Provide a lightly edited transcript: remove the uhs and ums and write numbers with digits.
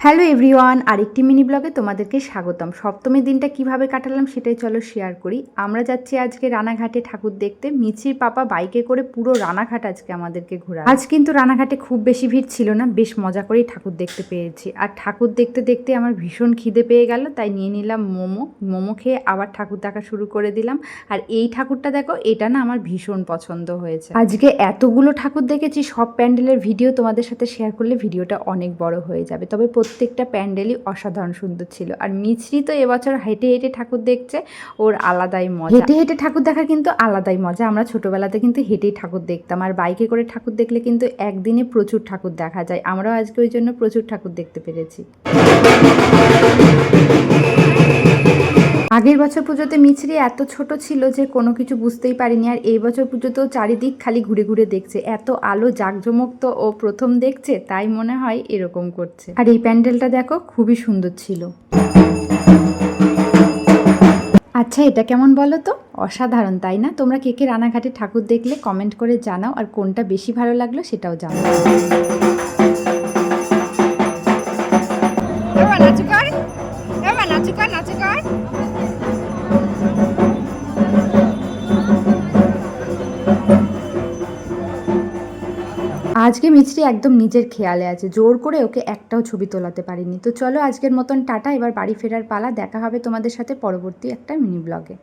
Hello everyone, আরেকটি mini ব্লগে তোমাদেরকে স্বাগতম। সপ্তমীর দিনটা কিভাবে কাটালাম সেটাই চলো শেয়ার করি। আমরা যাচ্ছি আজকে রানাঘাটে ঠাকুর দেখতে। মিছির পাপা বাইকে করে পুরো রানাঘাট আজকে আমাদেরকে ঘোরা। আজ কিন্তু রানাঘাটে খুব বেশি ভিড় ছিল না, বেশ মজা করেই ঠাকুর দেখতে পেয়েছি। আর ঠাকুর দেখতে দেখতে আমার ভীষণ খিদে পেয়ে গেল, তাই নিয়ে নিলাম মোমো খেয়ে আবার ঠাকুর দেখা শুরু করে দিলাম। আর এই ঠাকুরটা দেখো, এটা না আমার ভীষণ পছন্দ হয়েছে। আজকে এতগুলো ঠাকুর দেখেছি, সব প্যান্ডেলের ভিডিও তোমাদের সাথে শেয়ার করলে ভিডিওটা অনেক বড় হয়ে যাবে, তবে প্রত্যেকটা প্যান্ডেলই অসাধারণ সুন্দর ছিল। আর মিছরি তো এবছর হেঁটে হেঁটে ঠাকুর দেখছে, ওর আলাদাই মজা। হেঁটে হেঁটে ঠাকুর দেখার কিন্তু আলাদাই মজা। আমরা ছোটবেলাতে কিন্তু হেঁটেই ঠাকুর দেখতাম, আর বাইকে করে ঠাকুর দেখলে কিন্তু একদিনে প্রচুর ঠাকুর দেখা যায়। আমরাও আজকে ওই জন্য প্রচুর ঠাকুর দেখতে পেরেছি। আগের বছর পুজোতে মিছরি এত ছোট ছিল যে কোনো কিছু বুঝতেই পারিনি, আর এই বছর পুজোতেও চারিদিক খালি ঘুরে ঘুরে দেখছে। এত আলো জাঁকজমক তো ও প্রথম দেখছে, তাই মনে হয় এরকম করছে। আর এই প্যান্ডেলটা দেখো, খুবই সুন্দর ছিল। আচ্ছা, এটা কেমন বলো তো? অসাধারণ, তাই না? তোমরা কে কে রানাঘাটে ঠাকুর দেখলে কমেন্ট করে জানাও, আর কোনটা বেশি ভালো লাগলো সেটাও জানাও। আজকে মিছরি একদম নিজের খেয়ালে আছে, জোর করে ওকে একটাও ছবি তোলাতে পারিনি। তো চলো আজকের মতন টাটা, এবার বাড়ি ফেরার পালা। দেখা হবে তোমাদের সাথে পরবর্তী একটা মিনি ব্লগে।